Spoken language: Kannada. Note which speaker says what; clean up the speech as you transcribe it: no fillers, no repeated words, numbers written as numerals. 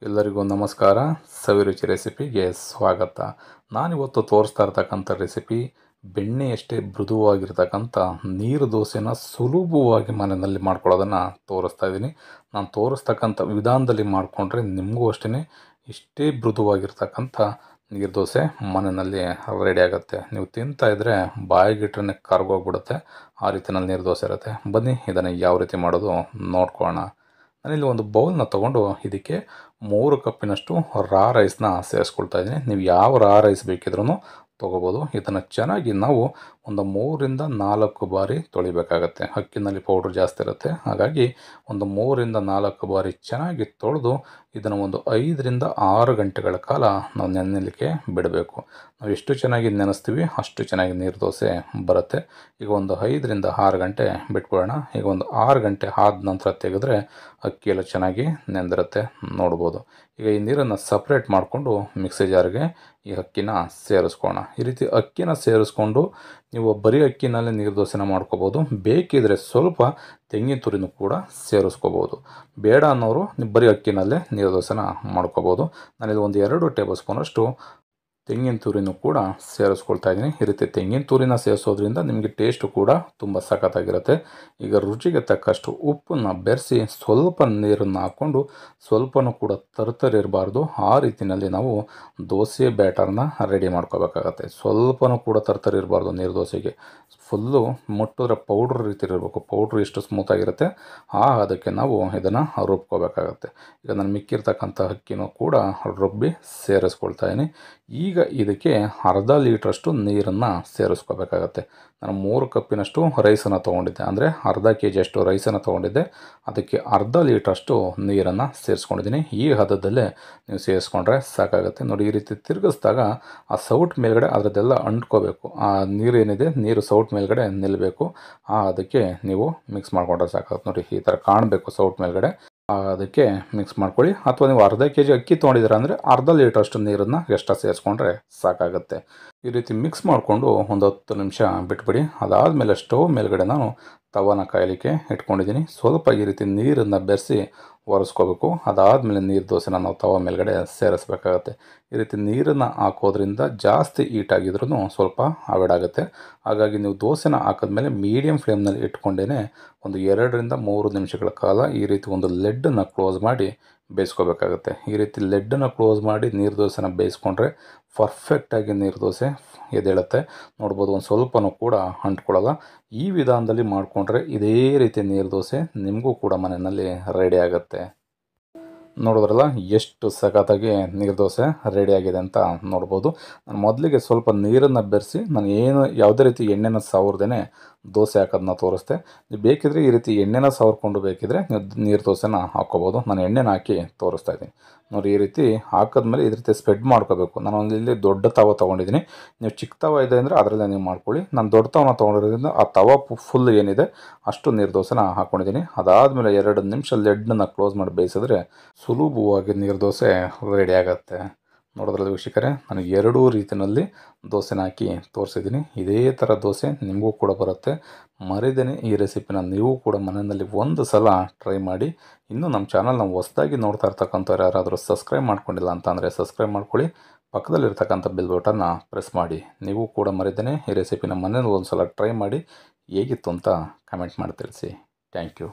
Speaker 1: ಎಲ್ಲರಿಗೂ ನಮಸ್ಕಾರ. ಸವಿರುಚಿ ರೆಸಿಪಿಗೆ ಸ್ವಾಗತ. ನಾನಿವತ್ತು ತೋರಿಸ್ತಾ ಇರ್ತಕ್ಕಂಥ ರೆಸಿಪಿ ಬೆಣ್ಣೆಯಷ್ಟೇ ಮೃದುವಾಗಿರ್ತಕ್ಕಂಥ ನೀರು ದೋಸೆನ ಸುಲಭವಾಗಿ ಮನೆಯಲ್ಲಿ ಮಾಡ್ಕೊಳ್ಳೋದನ್ನು ತೋರಿಸ್ತಾ ಇದ್ದೀನಿ. ನಾನು ತೋರಿಸ್ತಕ್ಕಂಥ ವಿಧಾನದಲ್ಲಿ ಮಾಡಿಕೊಂಡ್ರೆ ನಿಮಗೂ ಅಷ್ಟೇ ಇಷ್ಟೇ ಮೃದುವಾಗಿರ್ತಕ್ಕಂಥ ನೀರು ದೋಸೆ ಮನೆಯಲ್ಲಿ ರೆಡಿ ಆಗುತ್ತೆ. ನೀವು ತಿಂತಾಯಿದ್ರೆ ಬಾಯಿಗಿಟ್ರೆ ಕರ್ಗೋಗ್ಬಿಡುತ್ತೆ, ಆ ರೀತಿಯಲ್ಲಿ ನೀರು ದೋಸೆ ಇರುತ್ತೆ. ಬನ್ನಿ ಇದನ್ನು ಯಾವ ರೀತಿ ಮಾಡೋದು ನೋಡ್ಕೊಳ್ಳೋಣ. ನಾನಿಲ್ಲಿ ಒಂದು ಬೌಲ್ನ ತೊಗೊಂಡು ಇದಕ್ಕೆ 3 ಕಪ್ಪಿನಷ್ಟು ರಾ ರೈಸ್ನ ಸೇರಿಸ್ಕೊಳ್ತಾ ಇದ್ದೀನಿ. ನೀವು ಯಾವ ರಾ ರೈಸ್ ಬೇಕಿದ್ರೂ ತೊಗೋಬೋದು. ಇದನ್ನು ಚೆನ್ನಾಗಿ ನಾವು ಒಂದು 3 ರಿಂದ 4 ಬಾರಿ ತೊಳಿಬೇಕಾಗತ್ತೆ. ಅಕ್ಕಿನಲ್ಲಿ ಪೌಡ್ರ್ ಜಾಸ್ತಿ ಇರುತ್ತೆ, ಹಾಗಾಗಿ ಒಂದು 3 ರಿಂದ 4 ಬಾರಿ ಚೆನ್ನಾಗಿ ತೊಳೆದು ಇದನ್ನು ಒಂದು 5 ರಿಂದ 6 ಗಂಟೆಗಳ ಕಾಲ ನಾವು ನೆನೆಯಲಿಕ್ಕೆ ಬಿಡಬೇಕು. ನಾವು ಎಷ್ಟು ಚೆನ್ನಾಗಿ ನೆನೆಸ್ತೀವಿ ಅಷ್ಟು ಚೆನ್ನಾಗಿ ನೀರು ದೋಸೆ ಬರುತ್ತೆ. ಈಗ ಒಂದು 5 ರಿಂದ 6 ಗಂಟೆ ಬಿಟ್ಬಿಡೋಣ. ಈಗ ಒಂದು 6 ಗಂಟೆ ಆದ ನಂತರ ತೆಗೆದ್ರೆ ಅಕ್ಕಿ ಎಲ್ಲ ಚೆನ್ನಾಗಿ ನೆಂದಿರುತ್ತೆ ನೋಡ್ಬೋದು. ಈಗ ಈ ನೀರನ್ನು ಸಪ್ರೇಟ್ ಮಾಡಿಕೊಂಡು ಮಿಕ್ಸಿ ಜಾರ್ಗೆ ಈ ಅಕ್ಕಿನ ಸೇರಿಸ್ಕೋಣ. ಈ ರೀತಿ ಅಕ್ಕಿನ ಸೇರಿಸ್ಕೊಂಡು ನೀವು ಬರೀ ಅಕ್ಕಿನಲ್ಲೇ ನೀರು ದೋಸೆನ ಮಾಡ್ಕೋಬೋದು. ಬೇಕಿದ್ರೆ ಸ್ವಲ್ಪ ತೆಂಗಿನ ತುರಿನೂ ಕೂಡ ಸೇರಿಸ್ಕೋಬೋದು. ಬೇಡ ಅನ್ನೋರು ನೀವು ಬರೀ ಅಕ್ಕಿನಲ್ಲೇ ನೀರು ದೋಸೆನ ಮಾಡ್ಕೋಬೋದು. ನಾನಿಲ್ಲಿ ಒಂದು 2 ಟೇಬಲ್ ಸ್ಪೂನಷ್ಟು ತೆಂಗಿನ ತುರಿನೂ ಕೂಡ ಸೇರಿಸ್ಕೊಳ್ತಾ ಇದ್ದೀನಿ. ಈ ರೀತಿ ತೆಂಗಿನ ತುರಿನ ಸೇರಿಸೋದ್ರಿಂದ ನಿಮಗೆ ಟೇಸ್ಟು ಕೂಡ ತುಂಬ ಸಖತ್ತಾಗಿರುತ್ತೆ. ಈಗ ರುಚಿಗೆ ತಕ್ಕಷ್ಟು ಉಪ್ಪನ್ನು ಬೆರೆಸಿ ಸ್ವಲ್ಪ ನೀರನ್ನು ಹಾಕ್ಕೊಂಡು ಸ್ವಲ್ಪನೂ ಕೂಡ ತರ್ತರಿರಬಾರ್ದು, ಆ ರೀತಿಯಲ್ಲಿ ನಾವು ದೋಸೆ ಬ್ಯಾಟರ್ನ ರೆಡಿ ಮಾಡ್ಕೋಬೇಕಾಗತ್ತೆ. ಸ್ವಲ್ಪನೂ ಕೂಡ ತರ್ತರಿರಬಾರ್ದು ನೀರು ದೋಸೆಗೆ. ಫುಲ್ಲು ಮುಟ್ಟಿದ್ರೆ ಪೌಡ್ರ್ ರೀತಿ ಇರಬೇಕು. ಪೌಡ್ರ್ ಎಷ್ಟು ಸ್ಮೂತಾಗಿರುತ್ತೆ ಅದಕ್ಕೆ ನಾವು ಇದನ್ನು ರುಬ್ಕೋಬೇಕಾಗತ್ತೆ. ಈಗ ನಾನು ಮಿಕ್ಕಿರ್ತಕ್ಕಂಥ ಅಕ್ಕಿನೂ ಕೂಡ ರುಬ್ಬಿ ಸೇರಿಸ್ಕೊಳ್ತಾ ಇದ್ದೀನಿ. ಈಗ ಇದಕ್ಕೆ ಅರ್ಧ ಲೀಟ್ರಷ್ಟು ನೀರನ್ನು ಸೇರಿಸ್ಕೋಬೇಕಾಗತ್ತೆ. ನಾನು 3 ಕಪ್ಪಿನಷ್ಟು ರೈಸನ್ನು ತೊಗೊಂಡಿದ್ದೆ, ಅಂದರೆ ಅರ್ಧ kg ಅಷ್ಟು ರೈಸನ್ನು ತೊಗೊಂಡಿದ್ದೆ. ಅದಕ್ಕೆ ಅರ್ಧ ಲೀಟ್ರಷ್ಟು ನೀರನ್ನು ಸೇರಿಸ್ಕೊಂಡಿದ್ದೀನಿ. ಈ ಹದದಲ್ಲೇ ನೀವು ಸೇರಿಸ್ಕೊಂಡ್ರೆ ಸಾಕಾಗುತ್ತೆ. ನೋಡಿ, ಈ ರೀತಿ ತಿರುಗಿಸಿದಾಗ ಆ ಸೌಟ್ ಮೇಲ್ಗಡೆ ಅದರದ್ದೆಲ್ಲ ಅಂಟ್ಕೋಬೇಕು. ಆ ನೀರೇನಿದೆ ನೀರು ಸೌಟ್ ಮೇಲ್ಗಡೆ ನಿಲ್ಲಬೇಕು. ಅದಕ್ಕೆ ನೀವು ಮಿಕ್ಸ್ ಮಾಡಿಕೊಂಡ್ರೆ ಸಾಕಾಗುತ್ತೆ. ನೋಡಿ, ಈ ಥರ ಕಾಣಬೇಕು ಸೌಟ್ ಮೇಲ್ಗಡೆ. ಅದಕ್ಕೆ ಮಿಕ್ಸ್ ಮಾಡ್ಕೊಳ್ಳಿ. ಅಥವಾ ನೀವು ಅರ್ಧ kg ಅಕ್ಕಿ ತೊಗೊಂಡಿದ್ದೀರ ಅಂದರೆ ಅರ್ಧ ಲೀಟ್ರಷ್ಟು ನೀರನ್ನು ಎಕ್ಸ್ಟ್ರಾ ಸೇರಿಸ್ಕೊಂಡ್ರೆ ಸಾಕಾಗುತ್ತೆ. ಈ ರೀತಿ ಮಿಕ್ಸ್ ಮಾಡಿಕೊಂಡು ಒಂದು 10 ನಿಮಿಷ ಬಿಟ್ಬಿಡಿ. ಅದಾದಮೇಲೆ ಸ್ಟವ್ ಮೇಲ್ಗಡೆ ನಾನು ತವಾನ ಕಾಯಲಿಕ್ಕೆ ಇಟ್ಕೊಂಡಿದ್ದೀನಿ. ಸ್ವಲ್ಪ ಈ ರೀತಿ ನೀರನ್ನು ಬೆರೆಸಿ ಒರೆಸ್ಕೋಬೇಕು. ಅದಾದಮೇಲೆ ನೀರು ದೋಸೆನ ನಾವು ತವ ಮೇಲ್ಗಡೆ ಸೇರಿಸ್ಬೇಕಾಗತ್ತೆ. ಈ ರೀತಿ ನೀರನ್ನು ಹಾಕೋದ್ರಿಂದ ಜಾಸ್ತಿ ಹೀಟಾಗಿದ್ರೂ ಸ್ವಲ್ಪ ಅವಾಯ್ಡ್ ಆಗುತ್ತೆ. ಹಾಗಾಗಿ ನೀವು ದೋಸೆನ ಹಾಕಿದ್ಮೇಲೆ ಮೀಡಿಯಮ್ ಫ್ಲೇಮ್ನಲ್ಲಿ ಇಟ್ಕೊಂಡೇ ಒಂದು 2 ರಿಂದ 3 ನಿಮಿಷಗಳ ಕಾಲ ಈ ರೀತಿ ಒಂದು ಲೆಡ್ಡನ್ನು ಕ್ಲೋಸ್ ಮಾಡಿ ಬೇಯಿಸ್ಕೋಬೇಕಾಗತ್ತೆ. ಈ ರೀತಿ ಲೆಡ್ಡನ್ನು ಕ್ಲೋಸ್ ಮಾಡಿ ನೀರು ದೋಸೆನ ಬೇಯಿಸ್ಕೊಂಡ್ರೆ ಪರ್ಫೆಕ್ಟಾಗಿ ನೀರು ದೋಸೆ ಎದ್ದೇಳುತ್ತೆ ನೋಡ್ಬೋದು. ಒಂದು ಸ್ವಲ್ಪನೂ ಕೂಡ ಅಂಟ್ಕೊಳ್ಳಲ್ಲ. ಈ ವಿಧಾನದಲ್ಲಿ ಮಾಡಿಕೊಂಡ್ರೆ ಇದೇ ರೀತಿ ನೀರು ದೋಸೆ ನಿಮಗೂ ಕೂಡ ಮನೆಯಲ್ಲಿ ರೆಡಿ ಆಗುತ್ತೆ. ನೋಡಿದ್ರಲ್ಲ ಎಷ್ಟು ಸಖತ್ತಾಗಿ ನೀರು ದೋಸೆ ರೆಡಿಯಾಗಿದೆ ಅಂತ ನೋಡ್ಬೋದು. ನಾನು ಮೊದಲಿಗೆ ಸ್ವಲ್ಪ ನೀರನ್ನು ಬೆರೆಸಿ ನಾನು ಯಾವುದೇ ರೀತಿ ಎಣ್ಣೆನ ಸವರ್ದೇ ದೋಸೆ ಹಾಕೋದನ್ನ ತೋರಿಸ್ದೆ. ನೀವು ಬೇಕಿದ್ರೆ ಈ ರೀತಿ ಎಣ್ಣೆನ ಸವರ್ಕೊಂಡು ಬೇಕಿದ್ರೆ ನೀವು ನೀರು ದೋಸೆನ ಹಾಕ್ಕೋಬೋದು. ನಾನು ಎಣ್ಣೆನ ಹಾಕಿ ತೋರಿಸ್ತಾ ಇದ್ದೀನಿ. ನೋಡಿ, ಈ ರೀತಿ ಹಾಕಿದ್ಮೇಲೆ ಈ ರೀತಿ ಸ್ಪ್ರೆಡ್ ಮಾಡ್ಕೋಬೇಕು. ನಾನು ಇಲ್ಲಿ ದೊಡ್ಡ ತವ ತೊಗೊಂಡಿದ್ದೀನಿ. ನೀವು ಚಿಕ್ಕ ತವ ಇದೆ ಅಂದರೆ ಅದರಲ್ಲೇ ನೀವು ಮಾಡ್ಕೊಳ್ಳಿ. ನಾನು ದೊಡ್ಡ ತವನ ತೊಗೊಂಡಿರೋದ್ರಿಂದ ಆ ತವ ಫುಲ್ ಏನಿದೆ ಅಷ್ಟು ನೀರು ದೋಸೆನ ಹಾಕ್ಕೊಂಡಿದ್ದೀನಿ. ಅದಾದಮೇಲೆ 2 ನಿಮಿಷ ಲೆಡ್ಡನ್ನು ಕ್ಲೋಸ್ ಮಾಡಿ ಬೇಯಿಸಿದ್ರೆ ಸುಲಭವಾಗಿ ನೀರು ದೋಸೆ ರೆಡಿ ಆಗುತ್ತೆ. ನೋಡೋದ್ರಲ್ಲಿ ವೀಕ್ಷಕರೇ, ನಾನು 2 ರೀತಿಯಲ್ಲಿ ದೋಸೆನ ಹಾಕಿ ತೋರಿಸಿದ್ದೀನಿ. ಇದೇ ಥರ ದೋಸೆ ನಿಮಗೂ ಕೂಡ ಬರುತ್ತೆ. ಮರಿದೇನೆ ಈ ರೆಸಿಪಿನ ನೀವು ಕೂಡ ಮನೆಯಲ್ಲಿ ಒಂದು ಸಲ ಟ್ರೈ ಮಾಡಿ. ಇನ್ನೂ ನಮ್ಮ ಚಾನಲ್ನ ಹೊಸದಾಗಿ ನೋಡ್ತಾ ಇರ್ತಕ್ಕಂಥವ್ರು ಯಾರಾದರೂ ಸಬ್ಸ್ಕ್ರೈಬ್ ಮಾಡ್ಕೊಂಡಿಲ್ಲ ಅಂತಂದರೆ ಸಬ್ಸ್ಕ್ರೈಬ್ ಮಾಡ್ಕೊಳ್ಳಿ. ಪಕ್ಕದಲ್ಲಿರ್ತಕ್ಕಂಥ ಬೆಲ್ ಬಟನ್ನ ಪ್ರೆಸ್ ಮಾಡಿ. ನೀವು ಕೂಡ ಮರಿದೇನೆ ಈ ರೆಸಿಪಿನ ಮನೇಲಿ ಒಂದು ಸಲ ಟ್ರೈ ಮಾಡಿ ಹೇಗಿತ್ತು ಅಂತ ಕಮೆಂಟ್ ಮಾಡಿ ತಿಳಿಸಿ. Thank you.